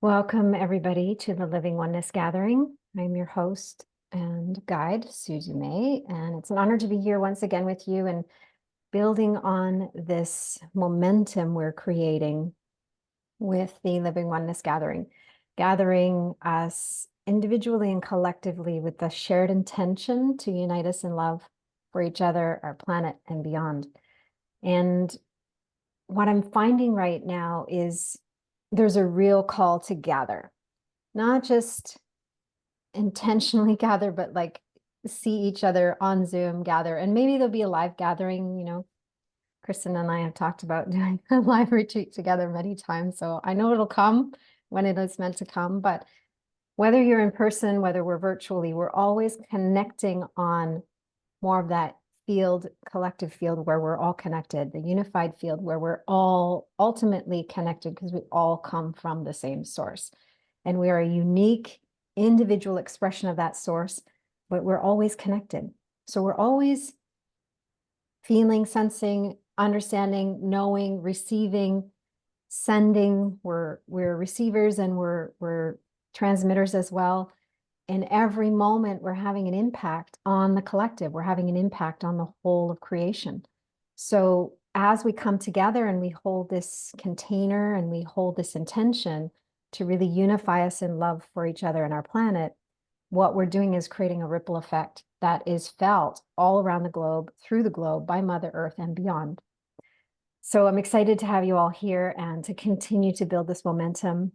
Welcome, everybody, to the Living Oneness Gathering. I'm your host and guide, Sue Dumais, and it's an honor to be here once again with you and building on this momentum we're creating with the Living Oneness Gathering, gathering us individually and collectively with the shared intention to unite us in love for each other, our planet, and beyond. And what I'm finding right now is there's a real call to gather, not just intentionally gather, but like see each other on Zoom gather. And maybe there'll be a live gathering. Kristen and I have talked about doing a live retreat together many times. So I know it'll come when it is meant to come. But whether you're in person, whether we're virtually, we're always connecting on more of that collective field where we're all connected, the unified field where we're all ultimately connected because we all come from the same source. And we are a unique individual expression of that source, but we're always connected. So we're always feeling, sensing, understanding, knowing, receiving, sending. We're receivers and we're transmitters as well. In every moment, we're having an impact on the collective. We're having an impact on the whole of creation. So as we come together and we hold this container and we hold this intention to really unify us in love for each other and our planet, what we're doing is creating a ripple effect that is felt all around the globe, through the globe, by Mother Earth and beyond. So I'm excited to have you all here and to continue to build this momentum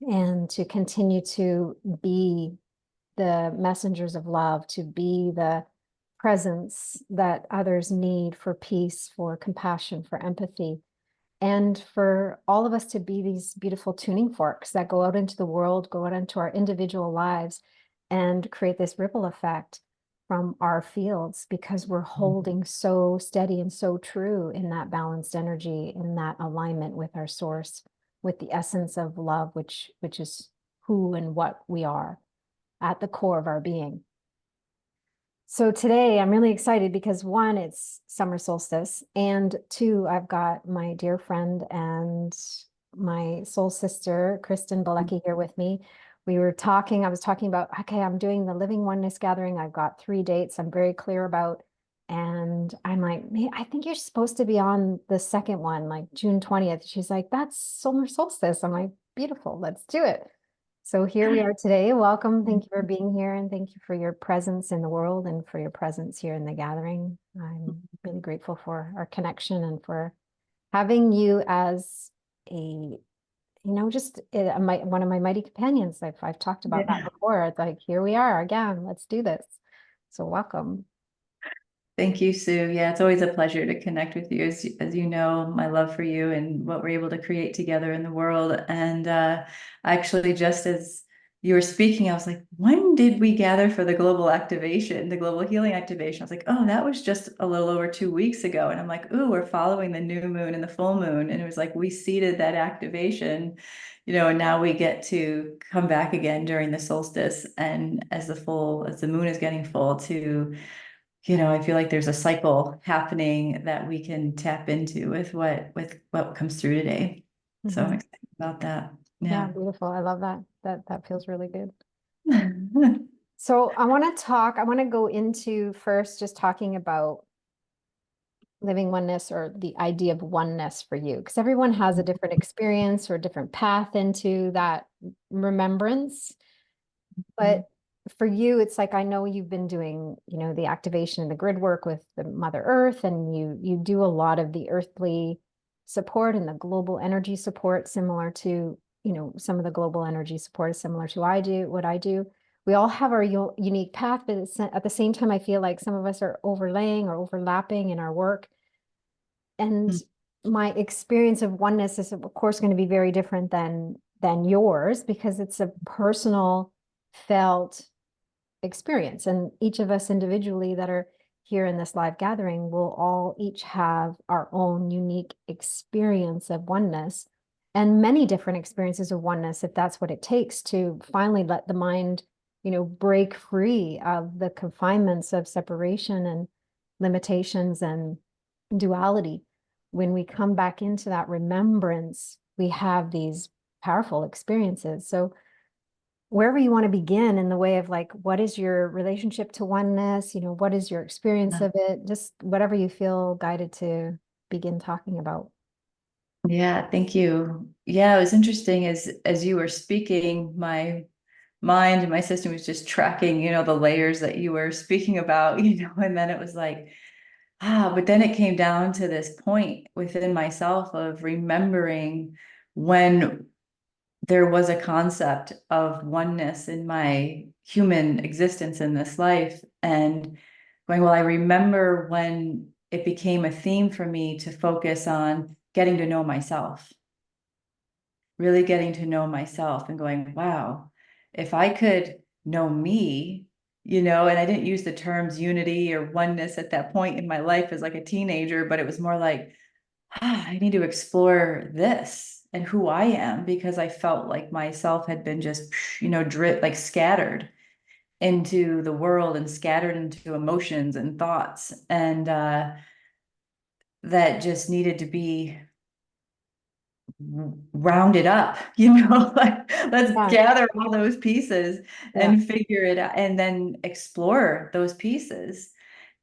and to continue to be the messengers of love, to be the presence that others need for peace, for compassion, for empathy, and for all of us to be these beautiful tuning forks that go out into the world, go out into our individual lives, and create this ripple effect from our fields, because we're holding so steady and so true in that balanced energy, in that alignment with our source, with the essence of love, which is who and what we are at the core of our being. So today I'm really excited because one, it's summer solstice, and two, I've got my dear friend and my soul sister, Kristen Bielecki, here with me. I was talking about, okay, I'm doing the Living Oneness Gathering. I've got 3 dates I'm very clear about. And I'm like, I think you're supposed to be on the second one, like June 20th. She's like, that's summer solstice. I'm like, beautiful, let's do it. So here we are today. Welcome. Thank you for being here, and thank you for your presence in the world and for your presence here in the gathering. I'm really grateful for our connection and for having you as one of my mighty companions. I've talked about that before. It's like, here we are again. Let's do this. So welcome. Thank you, Sue. Yeah, it's always a pleasure to connect with you. As you know, my love for you and what we're able to create together in the world. And actually, just as you were speaking, I was like, when did we gather for the global activation, the global healing activation? I was like, oh, that was just a little over 2 weeks ago. And I'm like, ooh, we're following the new moon and the full moon. And it was like, we seeded that activation, and now we get to come back again during the solstice. And as the moon is getting full I feel like there's a cycle happening that we can tap into with what comes through today. So I'm excited about that. Yeah, Yeah. beautiful. I love that. That feels really good. So I want to go into first just talking about living oneness, or the idea of oneness for you, because everyone has a different experience or a different path into that remembrance. But for you, it's like, I know you've been doing, the activation and the grid work with the Mother Earth, and you do a lot of the earthly support and the global energy support, similar to, some of the global energy support is similar to what I do. We all have our unique path, but at the same time, I feel like some of us are overlaying or overlapping in our work. And my experience of oneness is, of course, going to be very different than yours, because it's a personal felt experience. And each of us individually that are here in this live gathering will all each have our own unique experience of oneness, and many different experiences of oneness, if that's what it takes to finally let the mind, break free of the confinements of separation and limitations and duality. When we come back into that remembrance, we have these powerful experiences. So wherever you want to begin in the way of like, what is your relationship to oneness? What is your experience of it? Just whatever you feel guided to begin talking about. Yeah, thank you. Yeah, it was interesting as you were speaking, my mind and my system was just tracking, the layers that you were speaking about, and then it was like, but then it came down to this point within myself of remembering when there was a concept of oneness in my human existence in this life, and going, well, I remember when it became a theme for me to focus on getting to know myself, really getting to know myself and going, wow, if I could know me, and I didn't use the terms unity or oneness at that point in my life as like a teenager, but it was more like, I need to explore this and who I am, because I felt like myself had been just, like scattered into the world and scattered into emotions and thoughts. And that just needed to be rounded up, like let's Yeah. gather all those pieces Yeah. and figure it out and then explore those pieces.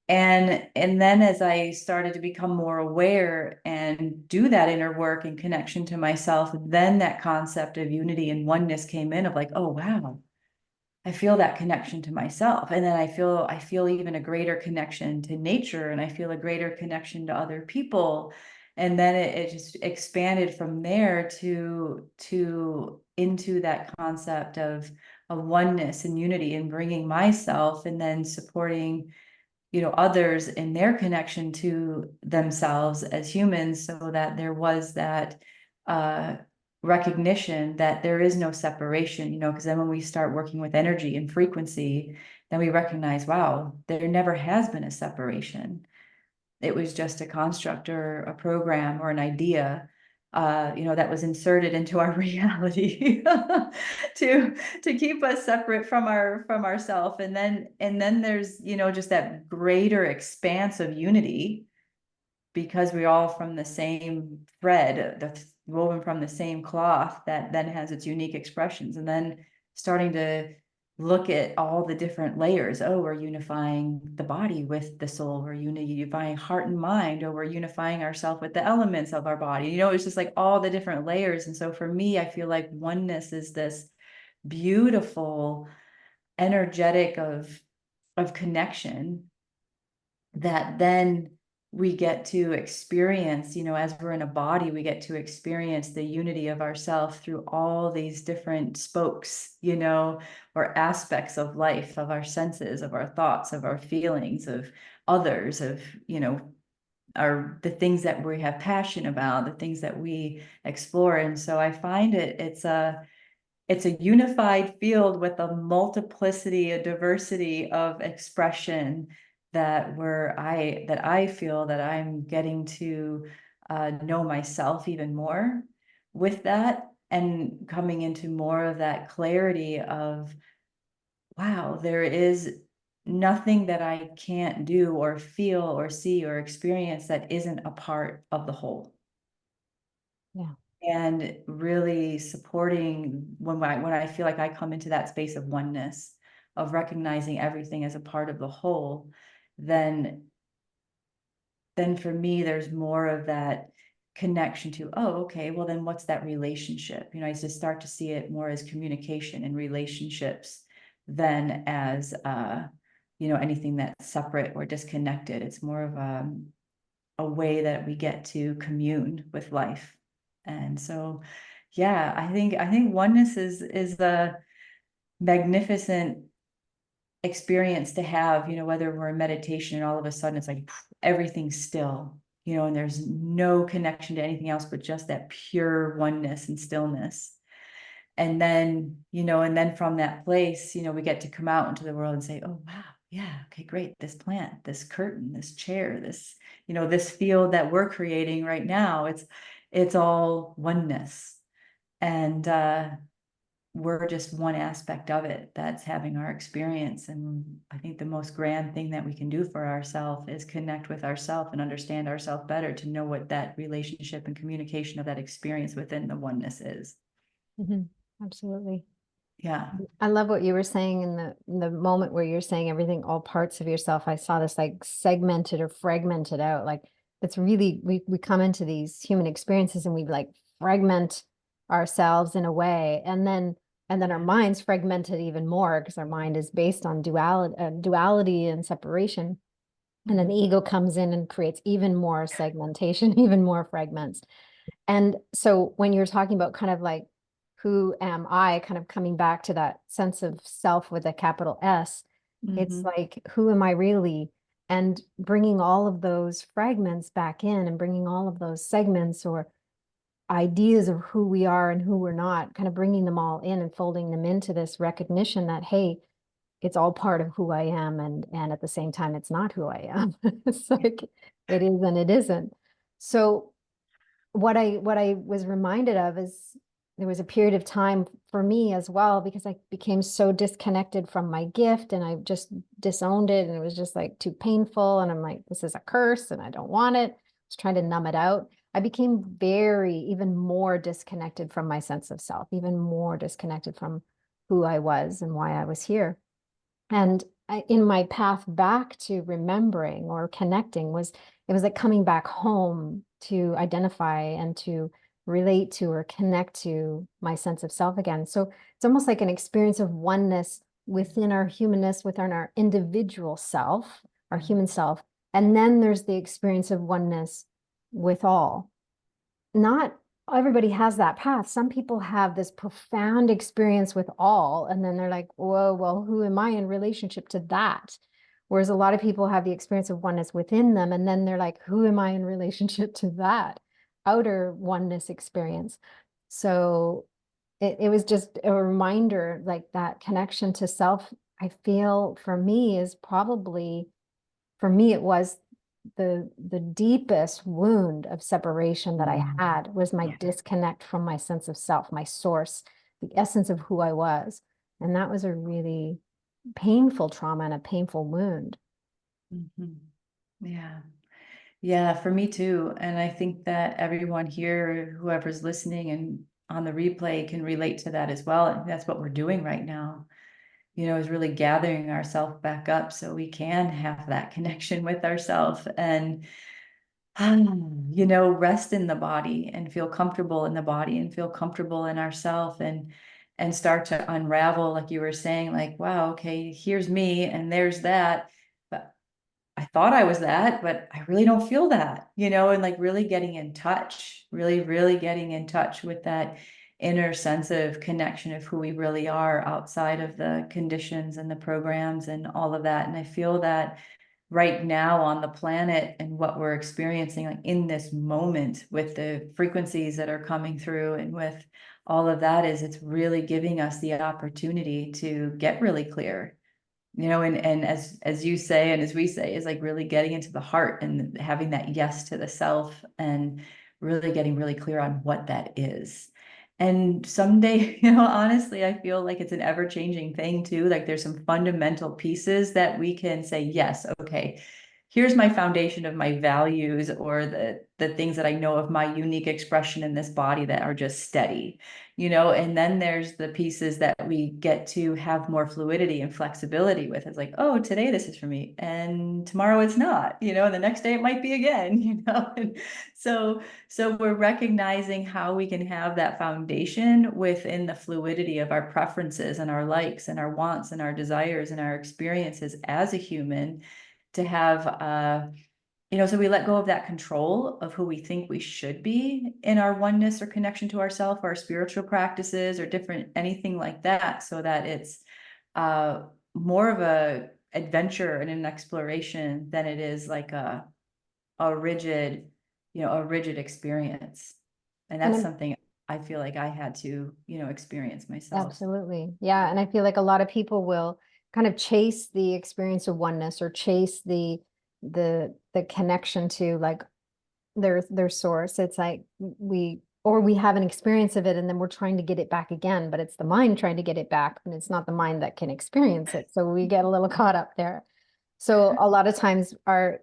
And then as I started to become more aware and do that inner work and connection to myself, then that concept of unity and oneness came in of like, oh wow, I feel that connection to myself. And then I feel even a greater connection to nature, and I feel a greater connection to other people. And then it just expanded from there to into that concept of oneness and unity, and bringing myself and then supporting others in their connection to themselves as humans, so that there was that uh recognition that there is no separation, because then when we start working with energy and frequency, then we recognize, wow, there never has been a separation. It was just a construct or a program or an idea, that was inserted into our reality to keep us separate from ourself. And then there's, just that greater expanse of unity, because we're all from the same thread, that's woven from the same cloth, that then has its unique expressions. And then starting to look at all the different layers. Oh, we're unifying the body with the soul. We're unifying heart and mind, or we're unifying ourselves with the elements of our body. It's just like all the different layers. And so for me, I feel like oneness is this beautiful energetic of connection that then we get to experience, as we're in a body, we get to experience the unity of ourself through all these different spokes, or aspects of life, of our senses, of our thoughts, of our feelings, of others, of, are the things that we have passion about, the things that we explore. And so I find it's a unified field with a multiplicity, a diversity of expression, that I feel that I'm getting to know myself even more with that, and coming into more of that clarity of, wow, there is nothing that I can't do or feel or see or experience that isn't a part of the whole. Yeah. And really supporting when I feel like I come into that space of oneness, of recognizing everything as a part of the whole, then for me there's more of that connection to, oh, okay, well then what's that relationship? I just start to see it more as communication and relationships than as anything that's separate or disconnected. It's more of a way that we get to commune with life. And so, yeah, I think oneness is a magnificent experience to have, whether we're in meditation and all of a sudden it's like everything's still, and there's no connection to anything else but just that pure oneness and stillness. And then from that place, we get to come out into the world and say, oh wow, yeah, okay, great, this plant, this curtain, this chair, this field that we're creating right now, it's all oneness. And we're just one aspect of it that's having our experience. And I think the most grand thing that we can do for ourselves is connect with ourselves and understand ourselves better, to know what that relationship and communication of that experience within the oneness is. Absolutely. Yeah. I love what you were saying in the moment where you're saying everything, all parts of yourself. I saw this like segmented or fragmented out. Like it's really we come into these human experiences and we like fragment ourselves in a way, and then our minds fragmented even more because our mind is based on duality and separation. And then the ego comes in and creates even more segmentation, even more fragments. And so when you're talking about kind of like, who am I, kind of coming back to that sense of self with a capital S, it's Mm-hmm. like, who am I really? And bringing all of those fragments back in and bringing all of those segments or ideas of who we are and who we're not, kind of bringing them all in and folding them into this recognition that, hey, it's all part of who I am. And at the same time, it's not who I am. It's like, it is and it isn't. So what I was reminded of is there was a period of time for me as well because I became so disconnected from my gift and I just disowned it and it was just like too painful and I'm like, this is a curse and I don't want it. I was trying to numb it out. I became very even more disconnected from my sense of self, even more disconnected from who I was and why I was here. And in my path back to remembering or connecting was it was like coming back home to identify and to relate to or connect to my sense of self again. So it's almost like an experience of oneness within our humanness, within our individual self, our human self. And then there's the experience of oneness with all. Not everybody has that path. Some people have this profound experience with all, and then they're like, whoa, well, who am I in relationship to that? Whereas a lot of people have the experience of oneness within them, and then they're like, who am I in relationship to that outer oneness experience? So it was just a reminder, like that connection to self, I feel for me is probably, for me, it was the deepest wound of separation that I had was my Yeah. disconnect from my sense of self, my source, the essence of who I was. And that was a really painful trauma and a painful wound. Mm-hmm. Yeah. Yeah, for me too. And I think that everyone here, whoever's listening and on the replay, can relate to that as well. And that's what we're doing right now, is really gathering ourselves back up so we can have that connection with ourselves and, rest in the body and feel comfortable in the body and feel comfortable in ourselves and start to unravel, like you were saying, like, wow, okay, here's me and there's that. But I thought I was that, but I really don't feel that, and like really getting in touch, really, really getting in touch with that inner sense of connection of who we really are outside of the conditions and the programs and all of that. And I feel that right now on the planet and what we're experiencing, like in this moment with the frequencies that are coming through and with all of that, is it's really giving us the opportunity to get really clear, and as you say and as we say, is like really getting into the heart and having that yes to the self and really getting really clear on what that is. And someday, honestly, I feel like it's an ever-changing thing too. Like there's some fundamental pieces that we can say, yes, okay, here's my foundation of my values or the things that I know of my unique expression in this body that are just steady, and then there's the pieces that we get to have more fluidity and flexibility with. It's like, oh, today this is for me and tomorrow it's not, and the next day it might be again, and so we're recognizing how we can have that foundation within the fluidity of our preferences and our likes and our wants and our desires and our experiences as a human to have so we let go of that control of who we think we should be in our oneness or connection to ourself, our spiritual practices or different anything like that, so that it's uh more of a adventure and an exploration than it is like a rigid, a rigid experience. And And that's I'm something I feel like I had to, experience myself. absolutely, yeah. And I feel like a lot of people will kind of chase the experience of oneness or chase the connection to like their source. It's like we have an experience of it and then we're trying to get it back again, but it's the mind trying to get it back and it's not the mind that can experience it. So we get a little caught up there. So a lot of times our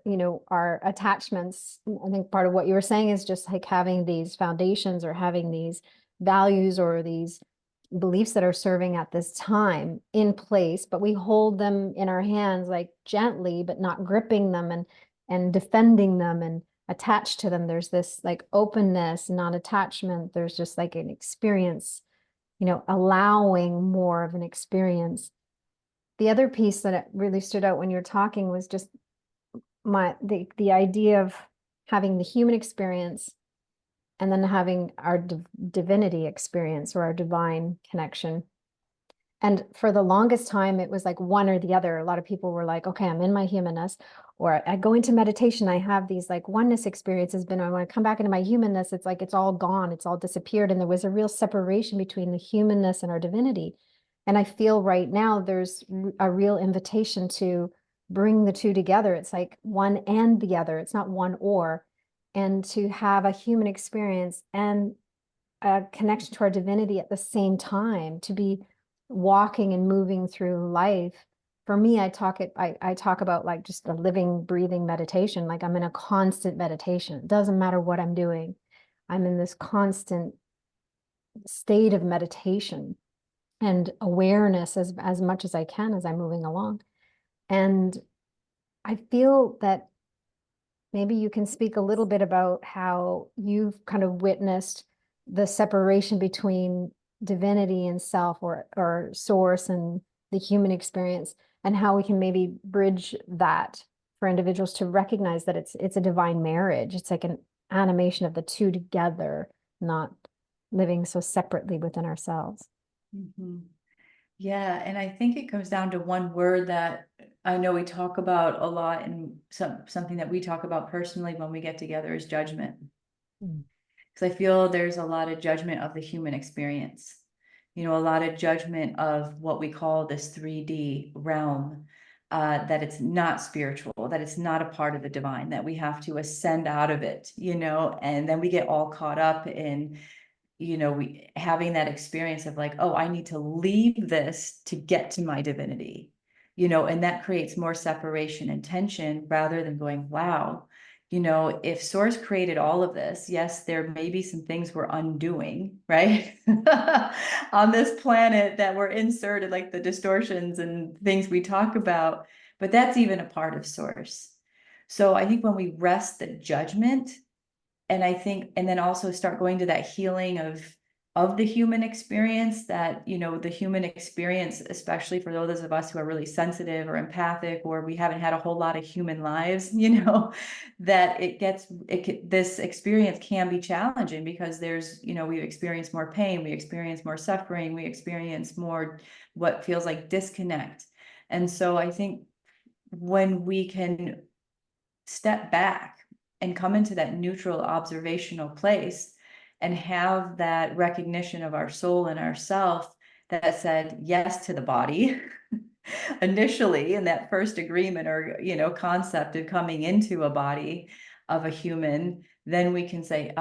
attachments, I think part of what you were saying is just like having these foundations or having these values or these beliefs that are serving at this time in place, but we hold them in our hands like gently, but not gripping them and defending them and attached to them. There's this like openness, non-attachment. There's just like an experience, allowing more of an experience. The other piece that really stood out when you were talking was just the idea of having the human experience and then having our divinity experience or our divine connection. And for the longest time, it was like one or the other. A lot of people were like, okay, I'm in my humanness, or I go into meditation, I have these like oneness experiences, but when I come back into my humanness, it's like it's all gone, it's all disappeared. And there was a real separation between the humanness and our divinity. And I feel right now there's a real invitation to bring the two together. It's like one and the other, it's not one or. And to have a human experience and a connection to our divinity at the same time, to be walking and moving through life. For me, I talk about like just a living, breathing meditation. Like I'm in a constant meditation. It doesn't matter what I'm doing. I'm in this constant state of meditation and awareness as much as I can as I'm moving along. And I feel that maybe you can speak a little bit about how you've kind of witnessed the separation between divinity and self or source and the human experience, and how we can maybe bridge that for individuals to recognize that it's a divine marriage. It's like an animation of the two together, not living so separately within ourselves. Mhm. Yeah, and I think it comes down to one word that I know we talk about a lot, and something that we talk about personally when we get together is judgment. Mm. Because I feel there's a lot of judgment of the human experience. A lot of judgment of what we call this 3D realm, that it's not spiritual, that it's not a part of the divine, that we have to ascend out of it, and then we get all caught up in we having that experience of like, oh, I need to leave this to get to my divinity, and that creates more separation and tension rather than going, wow, if source created all of this, yes, there may be some things we're undoing, right? On this planet that we're inserted, like the distortions and things we talk about, but that's even a part of source. So I think when we rest the judgment, and I think, and then also start going to that healing of the human experience, that the human experience, especially for those of us who are really sensitive or empathic, or we haven't had a whole lot of human lives, that this experience can be challenging, because there's we experience more pain, we experience more suffering, we experience more what feels like disconnect. And so I think when we can step back and come into that neutral observational place and have that recognition of our soul and ourself that said yes to the body initially in that first agreement, or concept of coming into a body of a human, then we can say,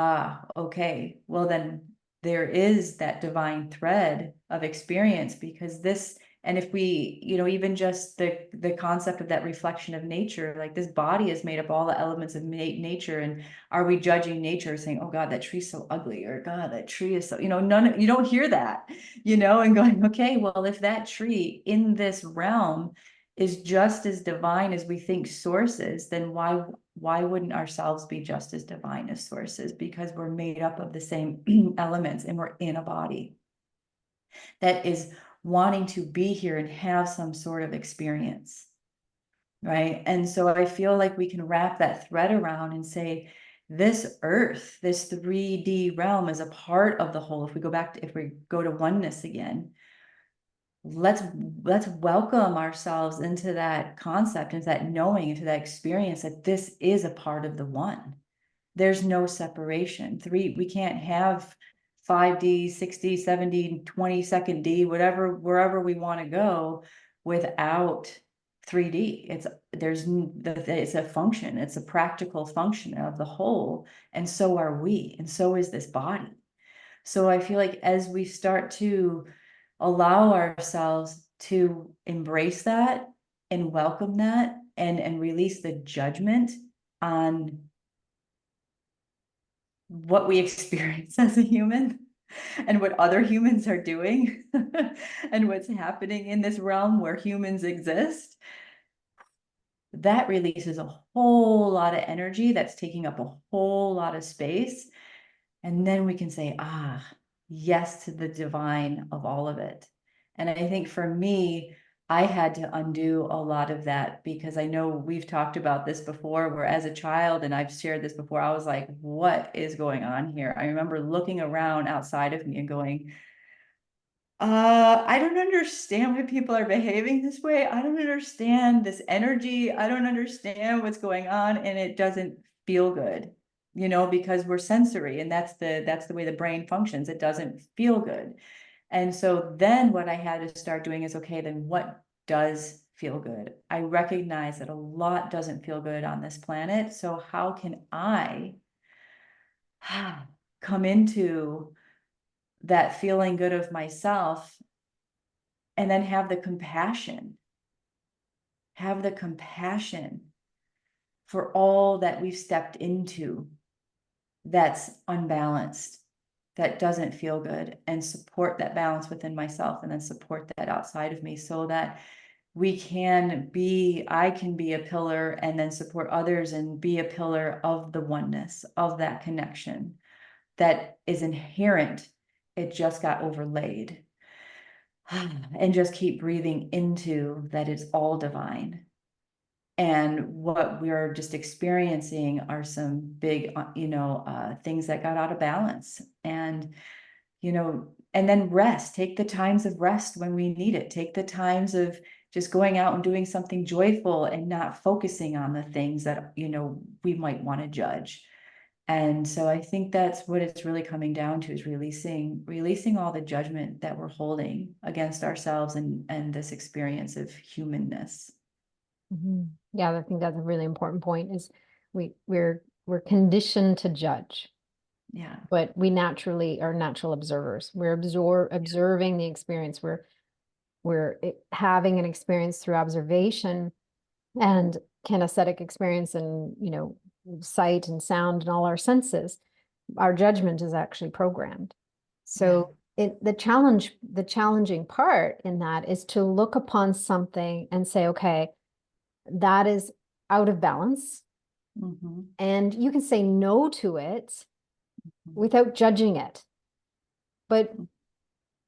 okay, well then there is that divine thread of experience, because this, and if we, even just the concept of that reflection of nature, like this body is made up all the elements of nature. And are we judging nature, saying, oh God, that tree's so ugly, or God, that tree is so, none, you don't hear that, and going, okay, well, if that tree in this realm is just as divine as we think source is, then why wouldn't ourselves be just as divine as sources? Because we're made up of the same elements, and we're in a body that is wanting to be here and have some sort of experience, right? And so I feel like we can wrap that thread around and say, this earth, this 3D realm is a part of the whole. If we go to oneness again, let's welcome ourselves into that concept, into that knowing, into that experience that this is a part of the one. There's no separation. We can't have 5D, 60, 70, 20-second D, wherever we want to go without 3D. It's a function. It's a practical function of the whole. And so are we. And so is this body. So I feel like as we start to allow ourselves to embrace that and welcome that, and release the judgment on what we experience as a human, and what other humans are doing and what's happening in this realm where humans exist, that releases a whole lot of energy that's taking up a whole lot of space. And then we can say, yes to the divine of all of it. And I think for me, I had to undo a lot of that, because I know we've talked about this before, where as a child, and I've shared this before, I was like, what is going on here? I remember looking around outside of me and going, I don't understand why people are behaving this way. I don't understand this energy. I don't understand what's going on, and it doesn't feel good, because we're sensory, and that's the way the brain functions. It doesn't feel good. And so then what I had to start doing is, okay, then what does feel good? I recognize that a lot doesn't feel good on this planet. So how can I come into that feeling good of myself, and then have the compassion for all that we've stepped into that's unbalanced, that doesn't feel good, and support that balance within myself, and then support that outside of me, so that I can be a pillar, and then support others and be a pillar of the oneness, of that connection that is inherent. It just got overlaid. And just keep breathing into that it's all divine. And what we're just experiencing are some big, things that got out of balance. And, and then rest, take the times of rest when we need it. Take the times of just going out and doing something joyful, and not focusing on the things that, we might want to judge. And so I think that's what it's really coming down to, is releasing all the judgment that we're holding against ourselves, and this experience of humanness. Yeah, I think that's a really important point, is we're conditioned to judge. Yeah. But we naturally are natural observers. We're observing the experience. We're having an experience through observation, and kinesthetic experience, and sight and sound and all our senses. Our judgment is actually programmed. So the challenging part in that is to look upon something and say, okay, that is out of balance. Mm-hmm. And you can say no to it without judging it. But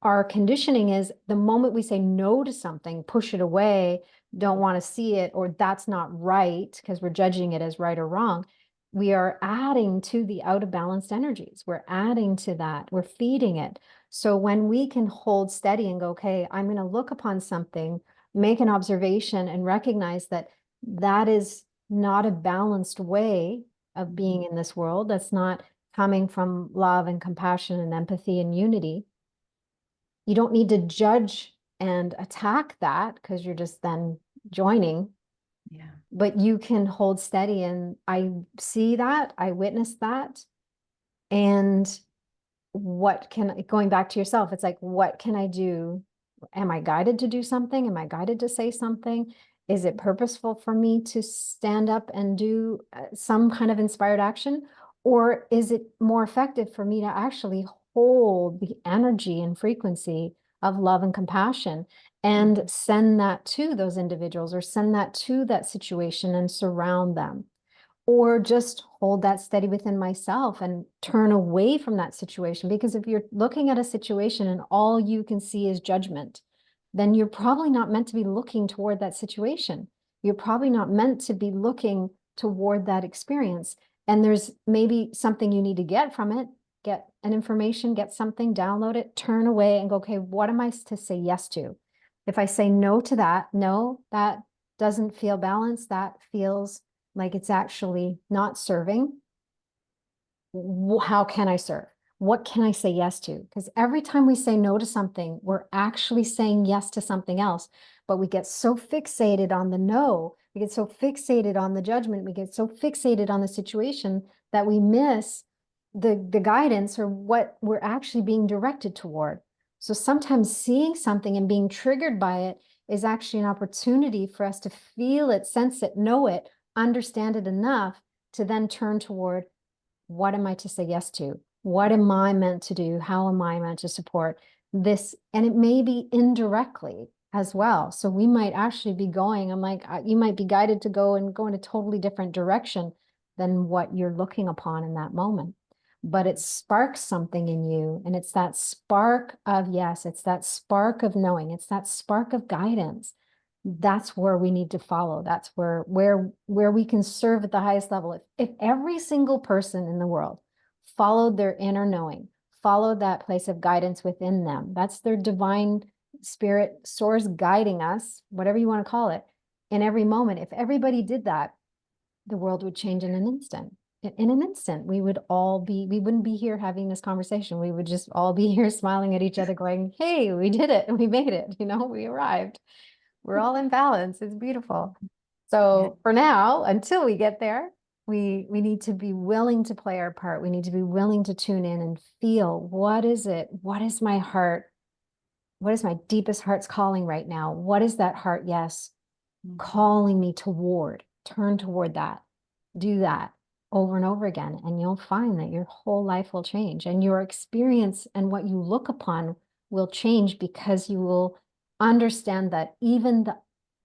our conditioning is, the moment we say no to something, push it away, don't want to see it, or that's not right, because we're judging it as right or wrong, we are adding to the out of balanced energies. We're adding to that. We're feeding it. So when we can hold steady and go, okay, I'm going to look upon something, make an observation, and recognize that that is not a balanced way of being in this world. That's not coming from love and compassion and empathy and unity. You don't need to judge and attack that, because you're just then joining. Yeah. But you can hold steady, and I see that, I witness that. And going back to yourself, it's like, what can I do? Am I guided to do something? Am I guided to say something? Is it purposeful for me to stand up and do some kind of inspired action? Or is it more effective for me to actually hold the energy and frequency of love and compassion, and send that to those individuals, or send that to that situation and surround them? Or just hold that steady within myself and turn away from that situation? Because if you're looking at a situation and all you can see is judgment, then you're probably not meant to be looking toward that situation. You're probably not meant to be looking toward that experience. And there's maybe something you need to get from it, get an information, get something, download it, turn away and go, okay, what am I to say yes to? If I say no to that, no, that doesn't feel balanced, that feels like it's actually not serving. How can I serve? What can I say yes to? Because every time we say no to something, we're actually saying yes to something else. But we get so fixated on the no, we get so fixated on the judgment, we get so fixated on the situation, that we miss the guidance, or what we're actually being directed toward. So sometimes seeing something and being triggered by it is actually an opportunity for us to feel it, sense it, know it, understand it enough to then turn toward, what am I to say yes to? What am I meant to do? How am I meant to support this? And it may be indirectly as well. So we might actually be going, I'm like, you might be guided to go in a totally different direction than what you're looking upon in that moment. But it sparks something in you. And it's that spark of yes, it's that spark of knowing, it's that spark of guidance. That's where we need to follow. That's where we can serve at the highest level. If every single person in the world followed their inner knowing, followed that place of guidance within them, that's their divine spirit source guiding us, whatever you want to call it, in every moment. If everybody did that, the world would change in an instant. In an instant, we wouldn't be here having this conversation. We would just all be here smiling at each other going, hey, we did it. We made it. We arrived. We're all in balance. It's beautiful. Yeah. So for now, until we get there, we need to be willing to play our part. We need to be willing to tune in and feel, what is it? What is my heart? What is my deepest heart's calling right now? What is that heart? Yes, calling me toward, turn toward that, do that over and over again. And you'll find that your whole life will change and your experience and what you look upon will change, because you will understand that even the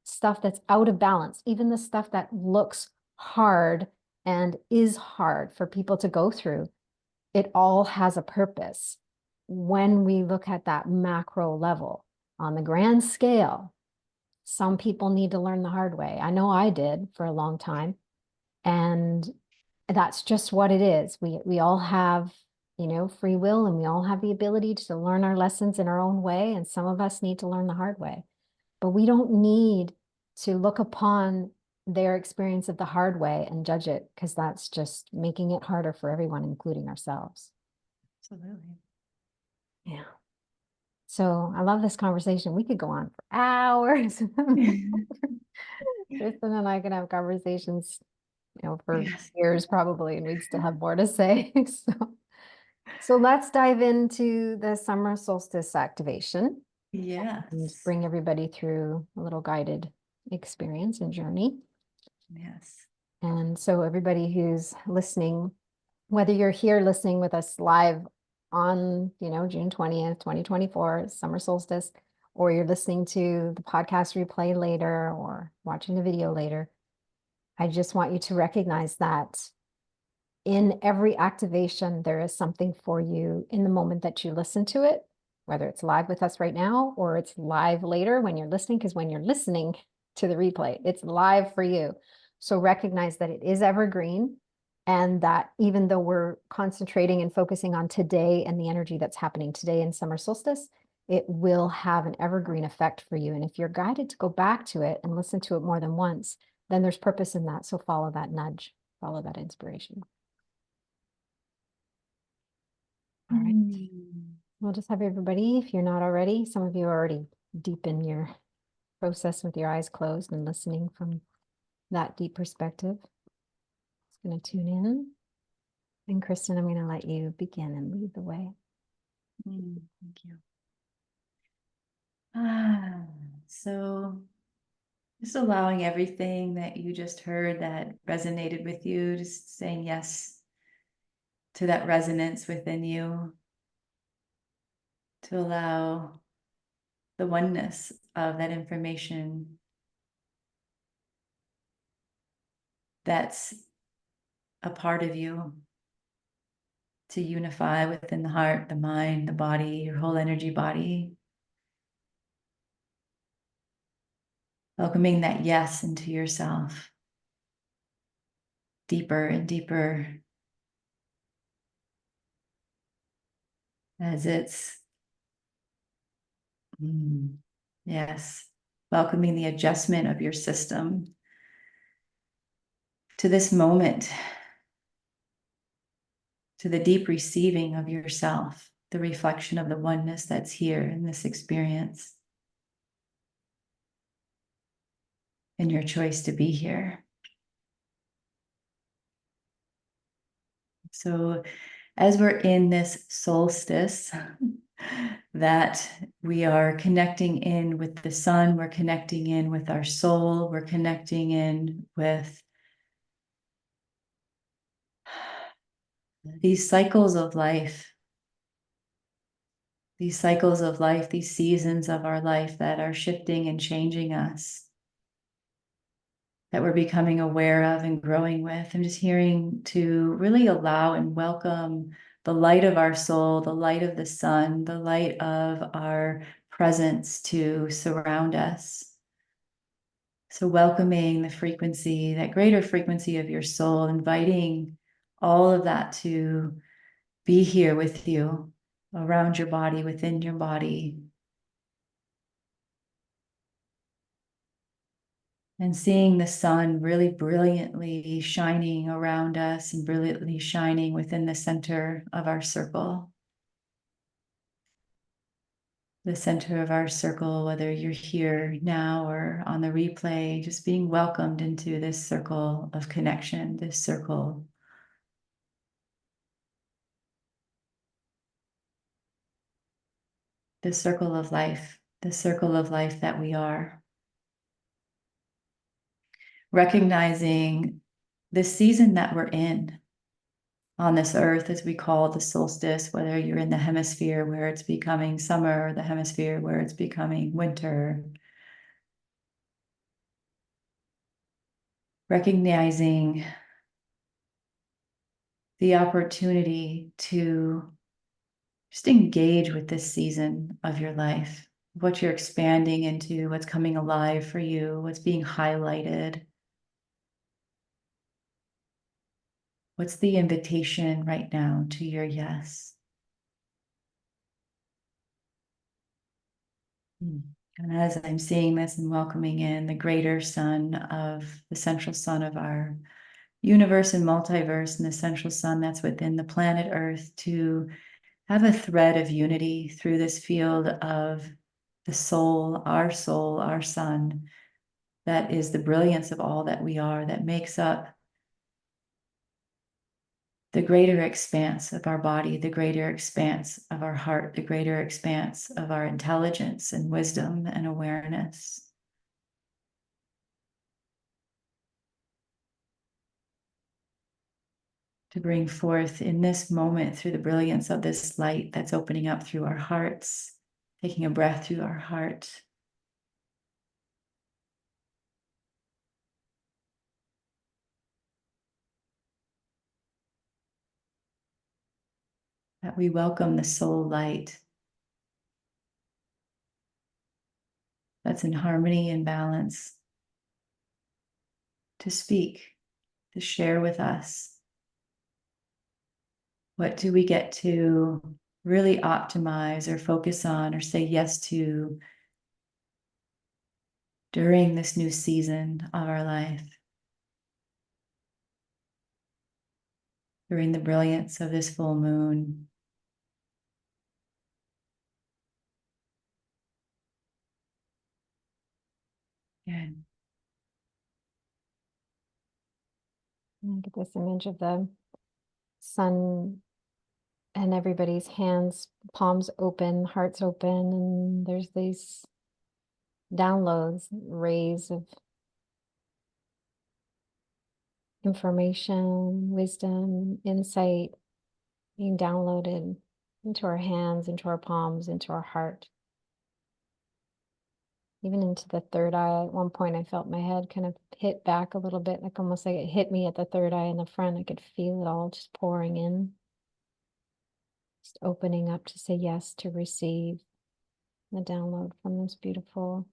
stuff that's out of balance, even the stuff that looks hard and is hard for people to go through, it all has a purpose. When we look at that macro level, on the grand scale, some people need to learn the hard way. I know I did for a long time. And that's just what it is. We all have, free will, and we all have the ability to learn our lessons in our own way. And some of us need to learn the hard way. But we don't need to look upon their experience of the hard way and judge it, because that's just making it harder for everyone, including ourselves. Absolutely. Yeah. So I love this conversation. We could go on for hours. Kristen and I can have conversations, for Yes. years probably, and we'd still have more to say. So let's dive into the summer solstice activation and Yes. bring everybody through a little guided experience and journey. Yes. And so everybody who's listening, whether you're here listening with us live on, June 20th, 2024, summer solstice, or you're listening to the podcast replay later or watching the video later, I just want you to recognize that in every activation, there is something for you in the moment that you listen to it, whether it's live with us right now or it's live later when you're listening, because when you're listening to the replay, it's live for you. So recognize that it is evergreen, and that even though we're concentrating and focusing on today and the energy that's happening today in summer solstice, it will have an evergreen effect for you. And if you're guided to go back to it and listen to it more than once, then there's purpose in that. So follow that nudge, follow that inspiration. All right. We'll just have everybody, if you're not already, some of you are already deep in your process with your eyes closed and listening from that deep perspective. Just going to tune in. And Kristen, I'm going to let you begin and lead the way. Thank you. So just allowing everything that you just heard that resonated with you, just saying yes to that resonance within you, to allow the oneness of that information that's a part of you to unify within the heart, the mind, the body, your whole energy body. Welcoming that yes into yourself deeper and deeper as it's, yes, welcoming the adjustment of your system to this moment, to the deep receiving of yourself, the reflection of the oneness that's here in this experience, and your choice to be here. So as we're in this solstice, that we are connecting in with the sun, we're connecting in with our soul, we're connecting in with these cycles of life, these cycles of life, these seasons of our life that are shifting and changing us, that we're becoming aware of and growing with. I'm just hearing to really allow and welcome the light of our soul, the light of the sun, the light of our presence to surround us. So welcoming the frequency, that greater frequency of your soul, inviting all of that to be here with you, around your body, within your body. And seeing the sun really brilliantly shining around us and brilliantly shining within the center of our circle. The center of our circle, whether you're here now or on the replay, just being welcomed into this circle of connection, this circle the circle of life that we are. Recognizing the season that we're in on this earth, as we call the solstice, whether you're in the hemisphere where it's becoming summer or the hemisphere where it's becoming winter. Recognizing the opportunity to just engage with this season of your life, what you're expanding into, what's coming alive for you, what's being highlighted. What's the invitation right now to your yes? And as I'm seeing this and welcoming in the greater sun of the central sun of our universe and multiverse, and the central sun that's within the planet Earth, to have a thread of unity through this field of the soul, our sun, that is the brilliance of all that we are, that makes up the greater expanse of our body, the greater expanse of our heart, the greater expanse of our intelligence and wisdom and awareness. To bring forth in this moment through the brilliance of this light that's opening up through our hearts, taking a breath through our heart. That we welcome the soul light that's in harmony and balance to speak, to share with us. What do we get to really optimize or focus on or say yes to during this new season of our life? During the brilliance of this full moon. Good. Get this image of the sun and everybody's hands, palms open, hearts open, and there's these downloads, rays of information, wisdom, insight being downloaded into our hands, into our palms, into our heart. Even into the third eye. At one point I felt my head kind of hit back a little bit, like almost like it hit me at the third eye in the front. I could feel it all just pouring in. Just opening up to say yes, to receive the download from this beautiful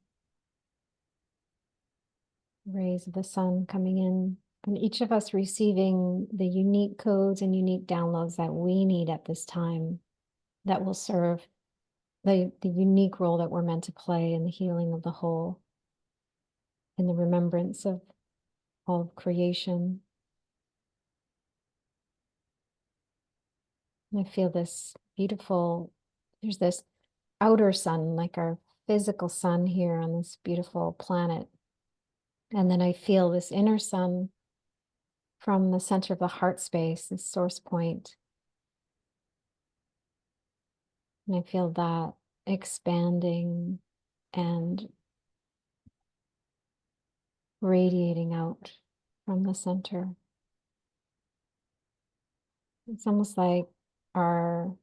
rays of the sun coming in. And each of us receiving the unique codes and unique downloads that we need at this time that will serve the unique role that we're meant to play in the healing of the whole, in the remembrance of all of creation. And I feel this beautiful, there's this outer sun, like our physical sun here on this beautiful planet. And then I feel this inner sun from the center of the heart space, this source point. And I feel that expanding and radiating out from the center. It's almost like our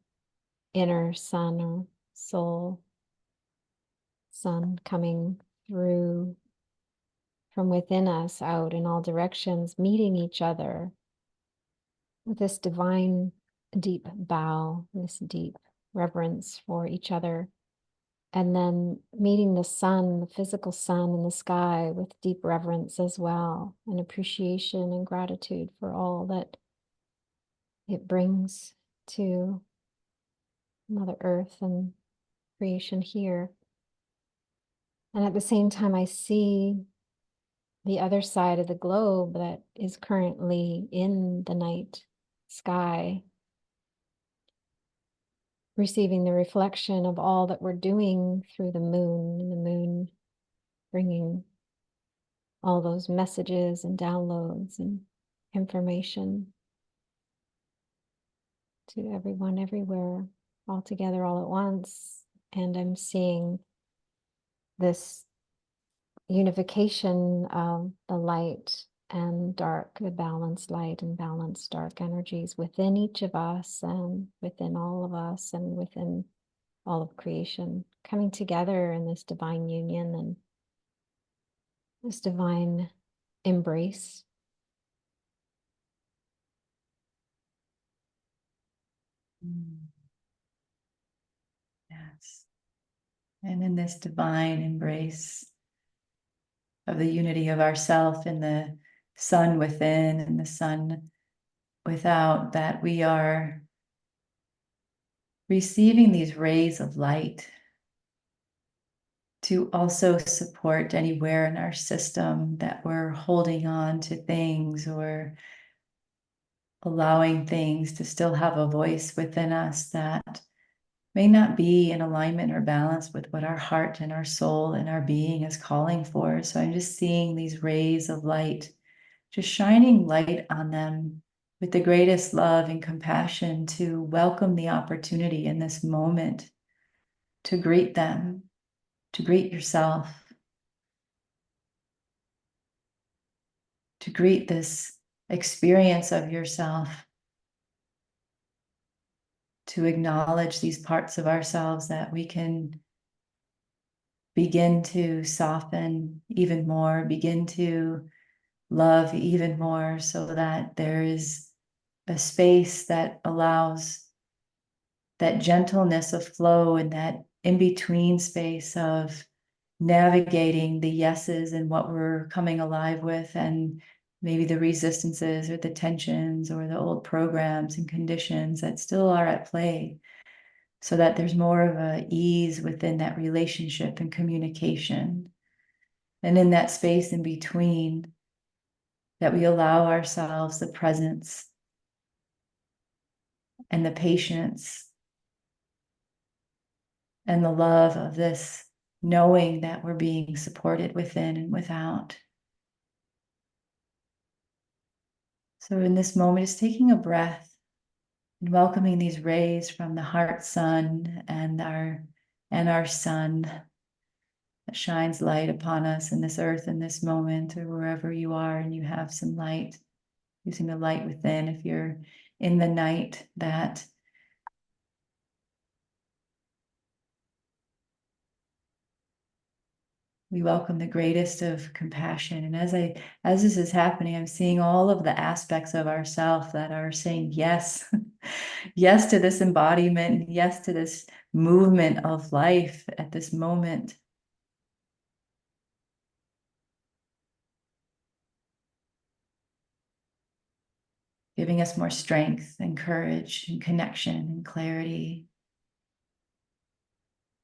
inner sun or soul sun coming through from within us out in all directions, meeting each other with this divine deep bow, this deep reverence for each other. And then meeting the sun, the physical sun in the sky with deep reverence as well, and appreciation and gratitude for all that it brings to Mother Earth and creation here. And at the same time, I see the other side of the globe that is currently in the night sky, receiving the reflection of all that we're doing through the moon, and the moon bringing all those messages and downloads and information to everyone everywhere, all together, all at once. And I'm seeing this unification of the light and dark, the balanced light and balanced dark energies within each of us and within all of us and within all of creation, coming together in this divine union and this divine embrace. Yes. And in this divine embrace of the unity of ourself and the sun within and the sun without, that we are receiving these rays of light to also support anywhere in our system that we're holding on to things or allowing things to still have a voice within us that may not be in alignment or balance with what our heart and our soul and our being is calling for. So I'm just seeing these rays of light, just shining light on them with the greatest love and compassion to welcome the opportunity in this moment to greet them, to greet yourself, to greet this experience of yourself, to acknowledge these parts of ourselves that we can begin to soften even more, begin to love even more, so that there is a space that allows that gentleness of flow and that in between space of navigating the yeses and what we're coming alive with, and maybe the resistances or the tensions or the old programs and conditions that still are at play, so that there's more of a ease within that relationship and communication. And in that space in between, that we allow ourselves the presence and the patience and the love of this, knowing that we're being supported within and without. So in this moment, just taking a breath and welcoming these rays from the heart sun and our sun that shines light upon us in this earth in this moment, or wherever you are and you have some light, using the light within. If you're in the night, that we welcome the greatest of compassion. And as this is happening, I'm seeing all of the aspects of ourself that are saying yes, yes to this embodiment, yes to this movement of life at this moment. Giving us more strength and courage and connection and clarity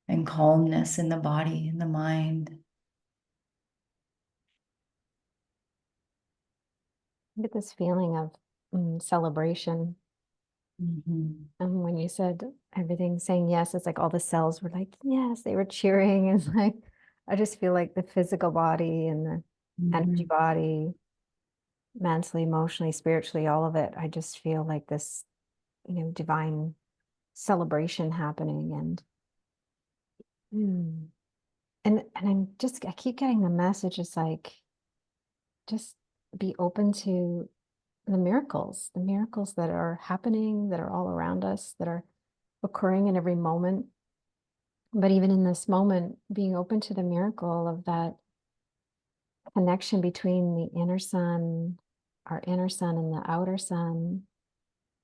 and calmness in the body and the mind. I get this feeling of celebration. Mm-hmm. And when you said everything saying yes, it's like all the cells were like, yes, they were cheering. And it's like, I just feel like the physical body and the energy Mm-hmm. body, mentally, emotionally, spiritually, all of it. I just feel like this, divine celebration happening. Mm, and I keep getting the message. It's like, just be open to the miracles that are happening, that are all around us, that are occurring in every moment. But even in this moment, being open to the miracle of that connection between the inner sun, our inner sun, and the outer sun,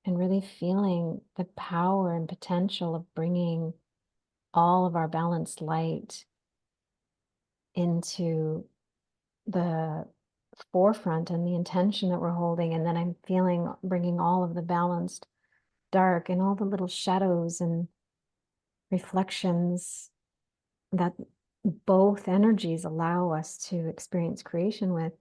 and really feeling the power and potential of bringing all of our balanced light into the forefront and the intention that we're holding. And then I'm feeling bringing all of the balanced dark and all the little shadows and reflections that both energies allow us to experience creation with,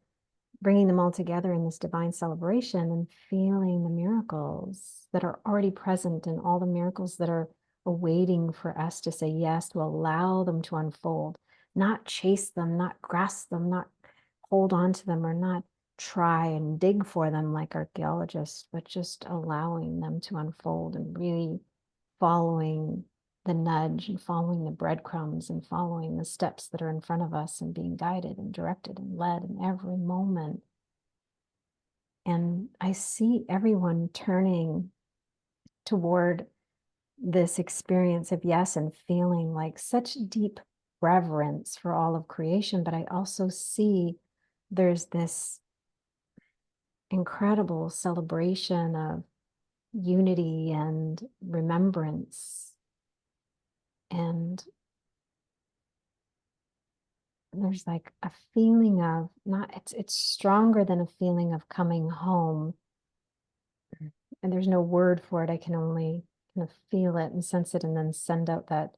bringing them all together in this divine celebration and feeling the miracles that are already present and all the miracles that are awaiting for us to say yes, to allow them to unfold, not chase them, not grasp them, not hold on to them, or not try and dig for them like archaeologists, but just allowing them to unfold and really following the nudge and following the breadcrumbs and following the steps that are in front of us and being guided and directed and led in every moment. And I see everyone turning toward this experience of yes and feeling like such deep reverence for all of creation. But I also see there's this incredible celebration of unity and remembrance. And there's like a feeling of not, it's stronger than a feeling of coming home. And there's no word for it. I can only kind of feel it and sense it and then send out that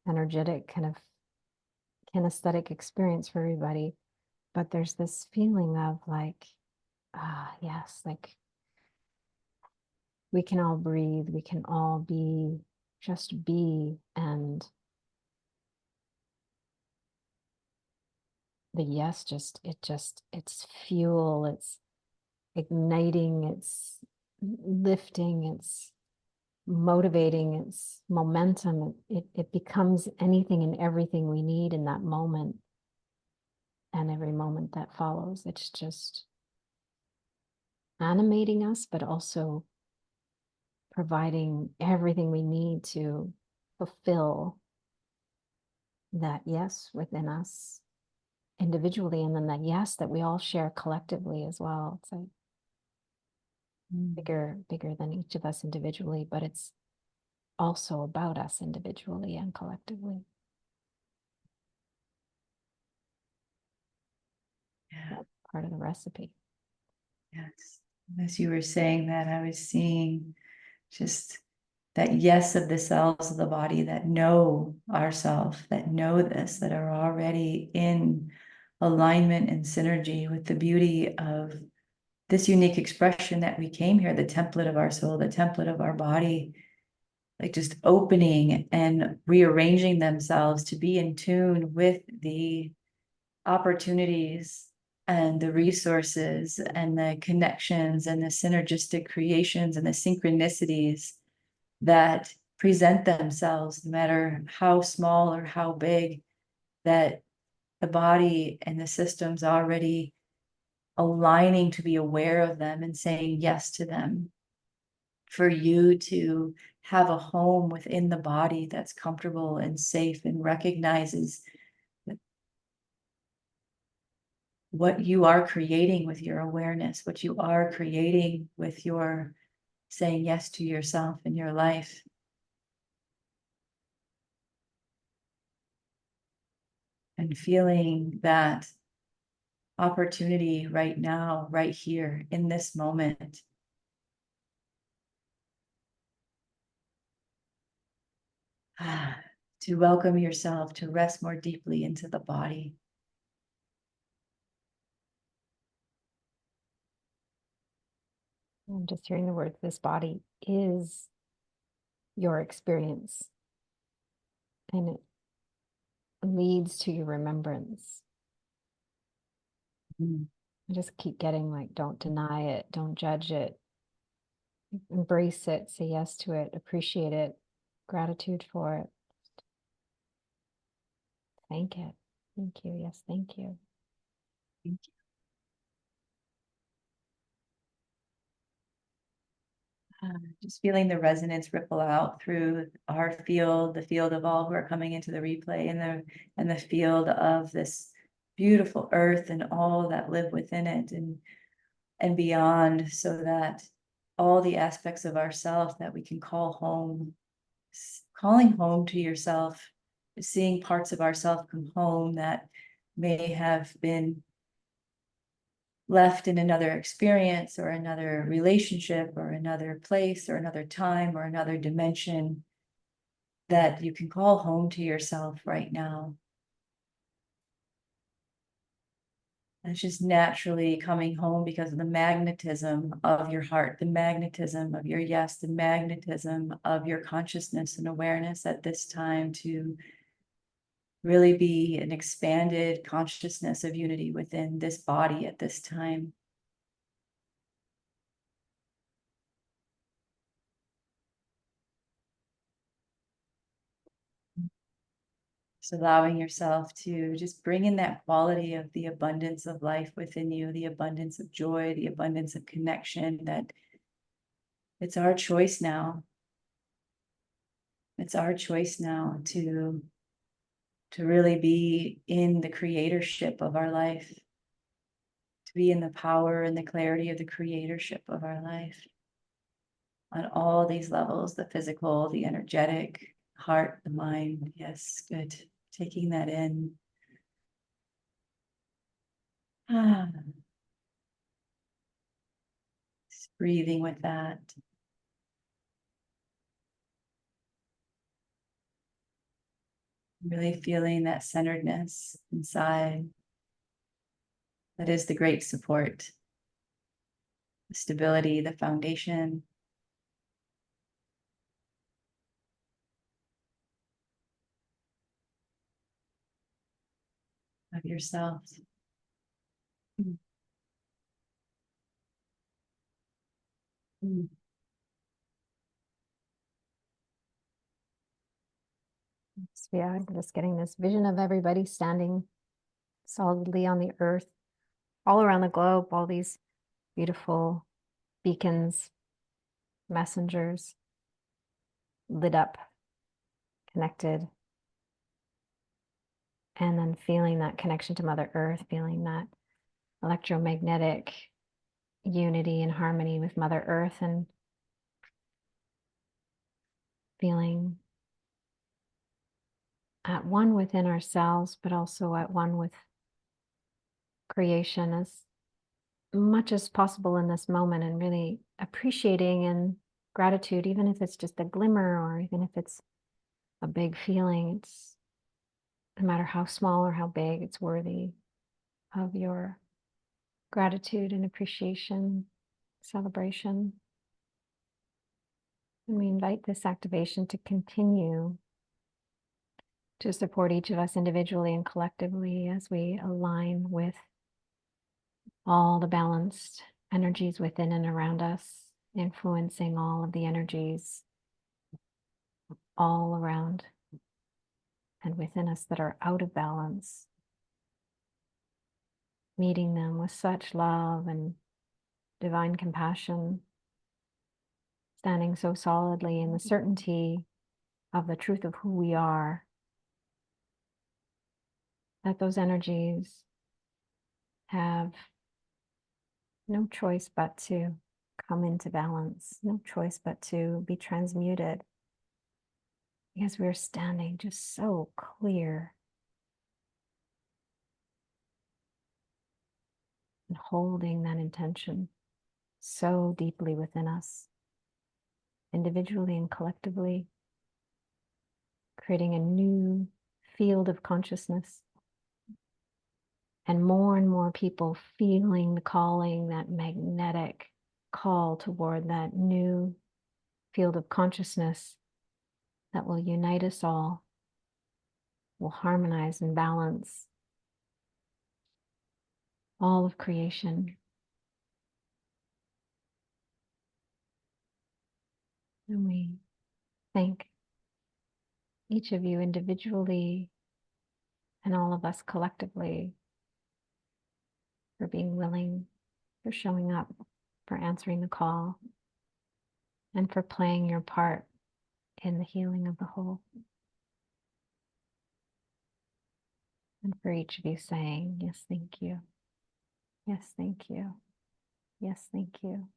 energetic kind of kinesthetic experience for everybody. But there's this feeling of like, yes, like we can all breathe, we can all be, just be. And the yes, it's fuel, it's igniting, it's lifting, it's motivating, it's momentum. It becomes anything and everything we need in that moment and every moment that follows. It's just animating us, but also providing everything we need to fulfill that yes within us individually, and then that yes that we all share collectively as well. It's like bigger than each of us individually, but it's also about us individually and collectively. Yeah. That's part of the recipe. Yes. As you were saying that, I was seeing just that yes of the cells of the body that know ourselves, that know this, that are already in alignment and synergy with the beauty of this unique expression that we came here, the template of our soul, the template of our body, like just opening and rearranging themselves to be in tune with the opportunities and the resources and the connections and the synergistic creations and the synchronicities that present themselves, no matter how small or how big, that the body and the system's already aligning to be aware of them and saying yes to them. For you to have a home within the body that's comfortable and safe and recognizes what you are creating with your awareness, what you are creating with your saying yes to yourself in your life. And feeling that opportunity right now, right here in this moment. To welcome yourself, to rest more deeply into the body. I'm just hearing the words, this body is your experience and it leads to your remembrance. I just keep getting like, don't deny it, don't judge it, embrace it, say yes to it, appreciate it, gratitude for it. Thank it. Thank you. Yes, thank you. Thank you. Just feeling the resonance ripple out through our field, the field of all who are coming into the replay, and the field of this beautiful earth and all that live within it, and beyond, so that all the aspects of ourself that we can call home, calling home to yourself, seeing parts of ourself come home that may have been left in another experience or another relationship or another place or another time or another dimension, that you can call home to yourself right now. And it's just naturally coming home because of the magnetism of your heart, the magnetism of your yes, the magnetism of your consciousness and awareness at this time, to really be an expanded consciousness of unity within this body at this time. So allowing yourself to just bring in that quality of the abundance of life within you, the abundance of joy, the abundance of connection, that it's our choice now. It's our choice now to really be in the creatorship of our life, to be in the power and the clarity of the creatorship of our life on all these levels, the physical, the energetic, heart, the mind. Yes, good. Taking that in. Just breathing with that. Really feeling that centeredness inside. That is the great support, the stability, the foundation of yourself. Mm. Mm. So yeah, I'm just getting this vision of everybody standing solidly on the earth, all around the globe, all these beautiful beacons, messengers, lit up, connected, and then feeling that connection to Mother Earth, feeling that electromagnetic unity and harmony with Mother Earth, and feeling at one within ourselves, but also at one with creation as much as possible in this moment, and really appreciating and gratitude, even if it's just a glimmer or even if it's a big feeling. It's no matter how small or how big, it's worthy of your gratitude and appreciation, celebration. And we invite this activation to continue to support each of us individually and collectively as we align with all the balanced energies within and around us, influencing all of the energies all around and within us that are out of balance, meeting them with such love and divine compassion, standing so solidly in the certainty of the truth of who we are, that those energies have no choice but to come into balance, no choice but to be transmuted, because we're standing just so clear and holding that intention so deeply within us, individually and collectively, creating a new field of consciousness, and more people feeling the calling, that magnetic call toward that new field of consciousness that will unite us all, will harmonize and balance all of creation. And we thank each of you individually and all of us collectively for being willing, for showing up, for answering the call, and for playing your part in the healing of the whole. And for each of you saying, yes, thank you. Yes, thank you. Yes, thank you.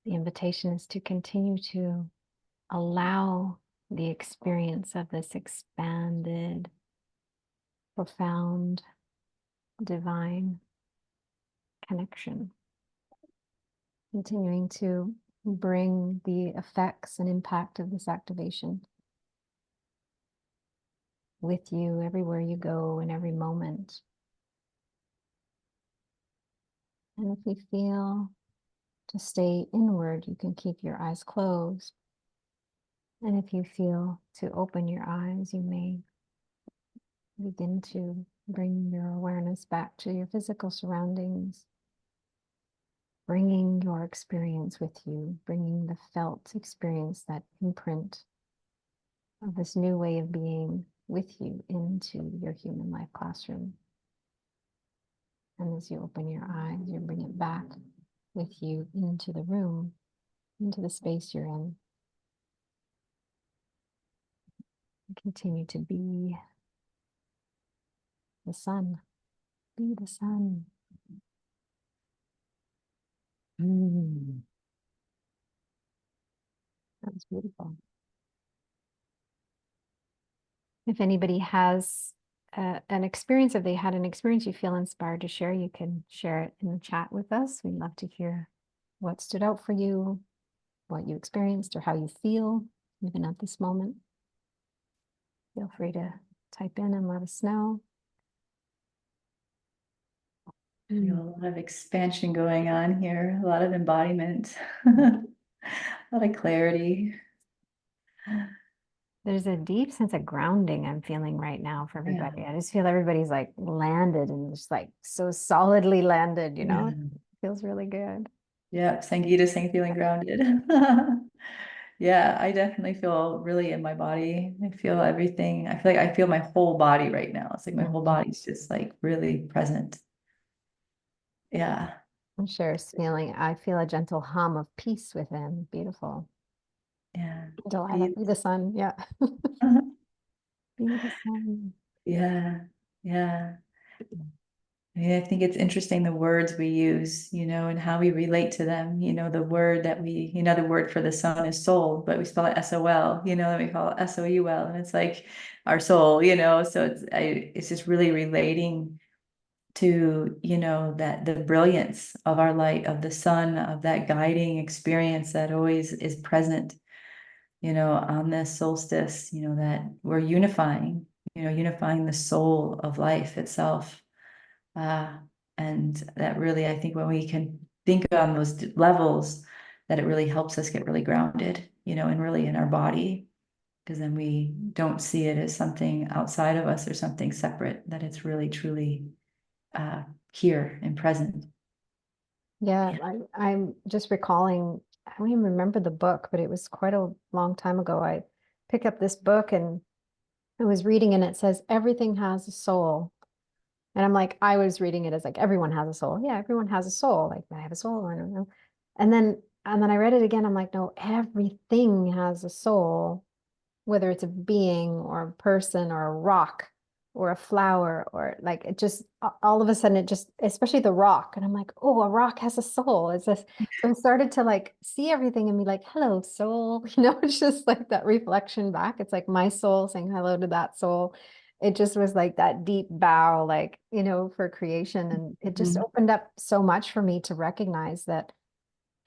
The invitation is to continue to allow the experience of this expanded, profound, divine connection. Continuing to bring the effects and impact of this activation with you everywhere you go in every moment. And if you feel to stay inward, you can keep your eyes closed. And if you feel to open your eyes, you may begin to bring your awareness back to your physical surroundings, bringing your experience with you, bringing the felt experience, that imprint of this new way of being with you into your human life classroom. And as you open your eyes, you bring it back with you into the room, into the space you're in. Continue to be the sun. Be the sun. That's beautiful. If anybody has an experience, if they had an experience you feel inspired to share, you can share it in the chat with us. We'd love to hear what stood out for you, what you experienced, or how you feel even at this moment. Feel free to type in and let us know. Feel a lot of expansion going on here, a lot of embodiment, a lot of clarity. There's a deep sense of grounding I'm feeling right now for everybody. Yeah. I just feel everybody's like landed and just like so solidly landed, you know? Yeah. It feels really good. Yeah, Sangeeta saying feeling grounded. Yeah, I definitely feel really in my body. I feel everything. I feel like I feel my whole body right now. It's like my whole body's just like really present. Yeah. I'm sure it's feeling, I feel a gentle hum of peace within. Beautiful. Yeah. Delilah, be the sun. Yeah. Be the sun. Yeah. Yeah. I think it's interesting the words we use, and how we relate to them. The word that the word for the sun is soul, but we spell it S-O-L, and we call it S-O-U-L, and it's like our soul, so it's just really relating to, that the brilliance of our light, of the sun, of that guiding experience that always is present, on this solstice, that we're unifying the soul of life itself. And that really, I think when we can think on those levels, that it really helps us get really grounded, and really in our body, because then we don't see it as something outside of us or something separate, that it's really truly here and present. Yeah, I'm just recalling, I don't even remember the book, but it was quite a long time ago. I picked up this book and I was reading and it says everything has a soul. And I'm like, I was reading it as like everyone has a soul. Yeah, everyone has a soul. Like I have a soul. I don't know. And then I read it again. I'm like, no, everything has a soul, whether it's a being or a person or a rock or a flower or like it just all of a sudden it just, especially the rock. And I'm like, oh, a rock has a soul. It's this. So I started to like see everything and be like, hello, soul. It's just like that reflection back. It's like my soul saying hello to that soul. It just was like that deep bow, like, for creation. And it just opened up so much for me to recognize that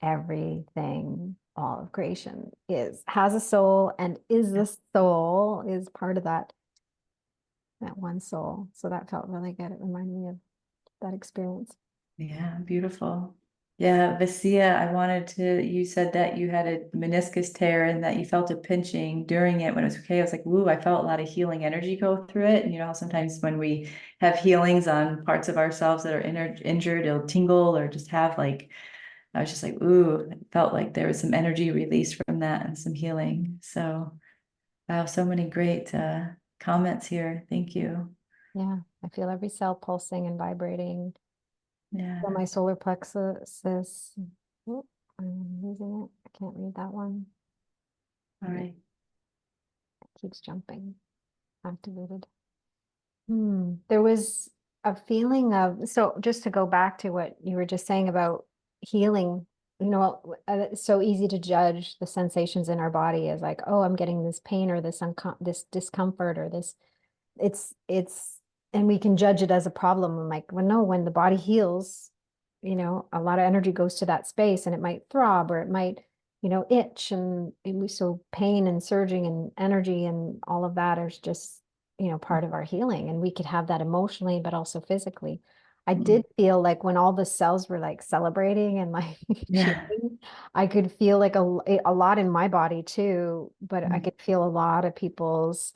everything, all of creation has a soul, and the soul is part of that one soul. So that felt really good. It reminded me of that experience. Yeah, beautiful. Yeah, Vasia, you said that you had a meniscus tear and that you felt a pinching during it when it was okay. I was like, woo, I felt a lot of healing energy go through it. And sometimes when we have healings on parts of ourselves that are injured, it'll tingle or just have like, I was just like, ooh, it felt like there was some energy released from that and some healing. So, wow, so many great comments here. Thank you. Yeah, I feel every cell pulsing and vibrating. Feel Yeah. my solar plexus. Oh, I'm losing it. I can't read that one. All right. It keeps jumping. Activated. There was a feeling of, so just to go back to what you were just saying about healing, it's so easy to judge the sensations in our body as like, oh, I'm getting this pain or this discomfort or this, it's, and we can judge it as a problem. I'm like, well, no, when the body heals, a lot of energy goes to that space and it might throb or it might, itch so pain and surging and energy and all of that is just, part of our healing. And we could have that emotionally, but also physically. I Mm. did feel like when all the cells were like celebrating and like Yeah. cheering, I could feel like a lot in my body too, but I Mm. could feel a lot of people's.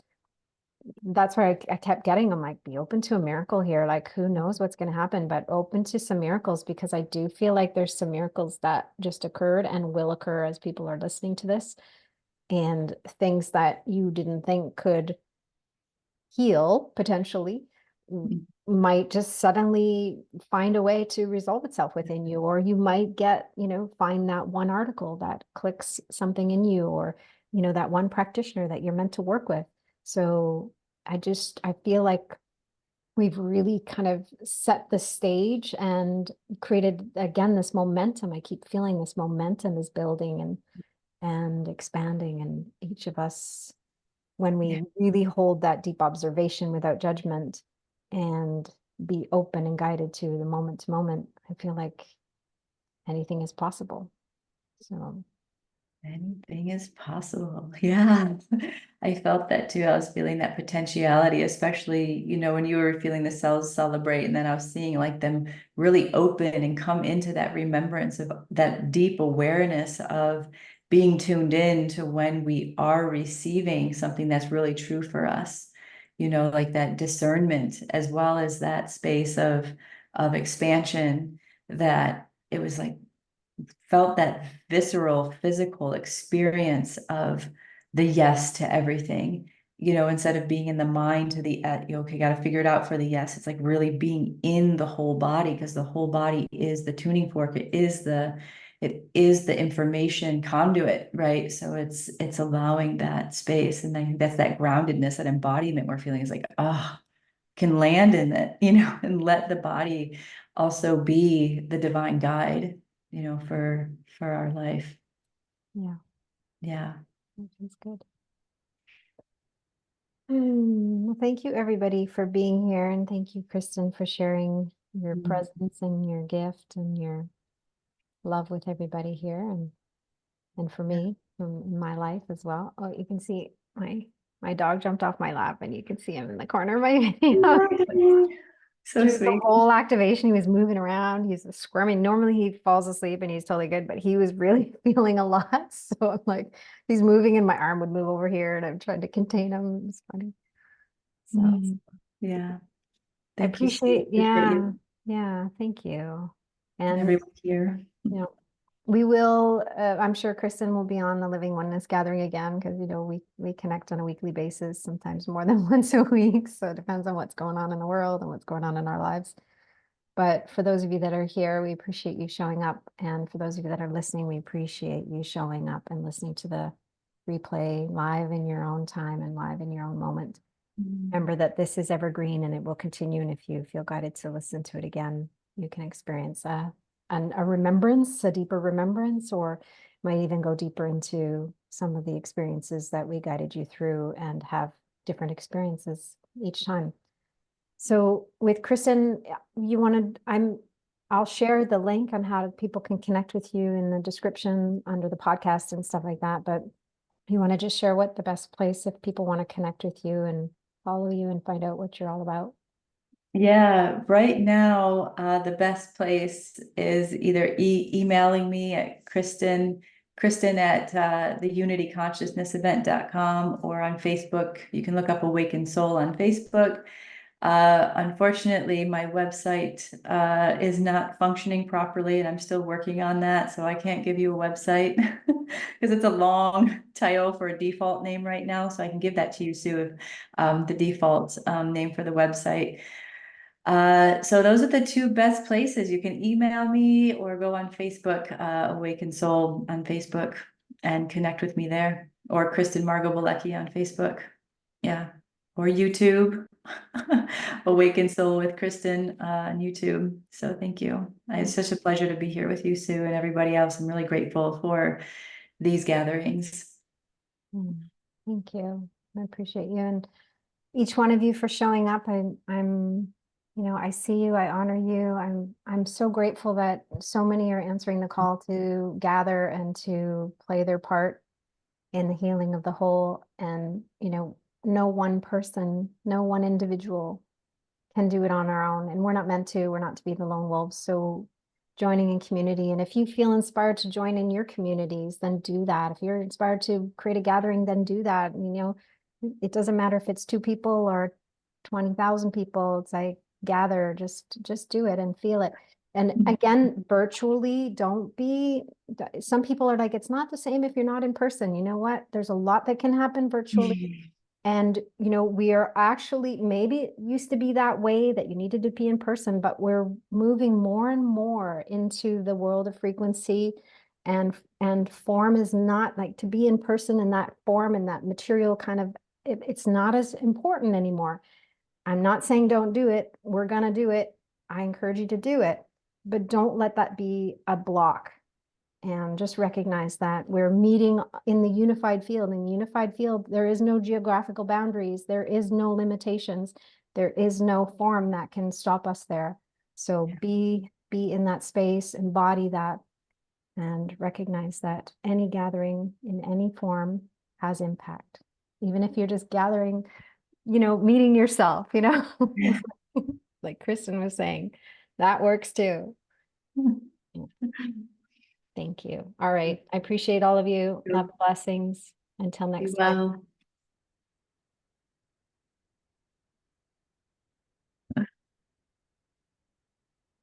That's where I kept getting them like, be open to a miracle here. Like, who knows what's going to happen, but open to some miracles because I do feel like there's some miracles that just occurred and will occur as people are listening to this, and things that you didn't think could heal potentially Mm. might just suddenly find a way to resolve itself within you, or you might get, find that one article that clicks something in you, or that one practitioner that you're meant to work with. So I feel like we've really kind of set the stage and created again this momentum. I keep feeling this momentum is building and expanding, and each of us, when Yeah. we really hold that deep observation without judgment and be open and guided to the moment to moment, I feel like anything is possible. So, Anything is possible. Yeah. I felt that too. I was feeling that potentiality, especially, when you were feeling the cells celebrate, and then I was seeing like them really open and come into that remembrance of that deep awareness of being tuned in to when we are receiving something that's really true for us, like that discernment, as well as that space of expansion, that it was like felt that visceral physical experience of the yes to everything, instead of being in the mind to the okay, got to figure it out for the yes. It's like really being in the whole body, because the whole body is the tuning fork. It is the information conduit, right? So it's allowing that space. And I think that's that groundedness, that embodiment we're feeling is like, can land in it, and let the body also be the divine guide, for our life. yeah, Yeah. that feels good. Well, thank you everybody for being here, and thank you, Kristen, for sharing your Mm. presence and your gift and your love with everybody here, and for me in my life as well. Oh, you can see my dog jumped off my lap, and you can see him in the corner of my video. So Through the sweet. whole activation, he was moving around. He's squirming. Normally, he falls asleep and he's totally good, but he was really feeling a lot. So I'm like, he's moving, and my arm would move over here, and I'm trying to contain him. It's funny. So Mm. Yeah. I Thank you, Sue. appreciate, Appreciate yeah, you yeah, thank you. and And everyone here. you know, we will. I'm sure Kristen will be on the Living Oneness gathering again because we connect on a weekly basis, sometimes more than once a week. So it depends on what's going on in the world and what's going on in our lives. But for those of you that are here, we appreciate you showing up. And for those of you that are listening, we appreciate you showing up and listening to the replay live in your own time and live in your own moment. Mm. Remember that this is evergreen and it will continue. And if you feel guided to listen to it again, you can experience a remembrance, a deeper remembrance, or might even go deeper into some of the experiences that we guided you through and have different experiences each time. So with Kristen, I'll share the link on how people can connect with you in the description under the podcast and stuff like that. But you want to just share what the best place if people want to connect with you and follow you and find out what you're all about. Yeah, right now, the best place is either emailing me at Kristen at the unityconsciousnessevent.com, or on Facebook. You can look up Awakened Soul on Facebook. Unfortunately, my website is not functioning properly, and I'm still working on that, so I can't give you a website. because it's a long title for a default name right now. So I can give that to you, Sue, the default name for the website. So those are the two best places. You can email me or go on Facebook, Awaken Soul on Facebook, and connect with me there, or Kristen Bielecki on Facebook. Yeah. Or YouTube. Awaken Soul with Kristen on YouTube. So thank you. It's such a pleasure to be here with you, Sue, and everybody else. I'm really grateful for these gatherings. Thank you. I appreciate you and each one of you for showing up. I see you, I honor you. I'm so grateful that so many are answering the call to gather and to play their part in the healing of the whole. And, no one person, no one individual can do it on our own. And we're not meant to, we're not to be the lone wolves. So joining in community. And if you feel inspired to join in your communities, then do that. If you're inspired to create a gathering, then do that. It doesn't matter if it's 2 people or 20,000 people. It's like gather, just do it and feel it. And again, virtually, don't be, some people are like, it's not the same if you're not in person. You know what? There's a lot that can happen virtually. And, we are actually, maybe it used to be that way that you needed to be in person, but we're moving more and more into the world of frequency, and form is not like to be in person in that form and that material kind of, it's not as important anymore. I'm not saying don't do it. We're going to do it. I encourage you to do it, but don't let that be a block. And just recognize that we're meeting in the unified field. In the unified field, there is no geographical boundaries. There is no limitations. There is no form that can stop us there. So be in that space, embody that, and recognize that any gathering in any form has impact. Even if you're just gathering, meeting yourself, like Kristen was saying, that works too. Thank you. All right. I appreciate all of you. Love, blessings. Until next time. Well.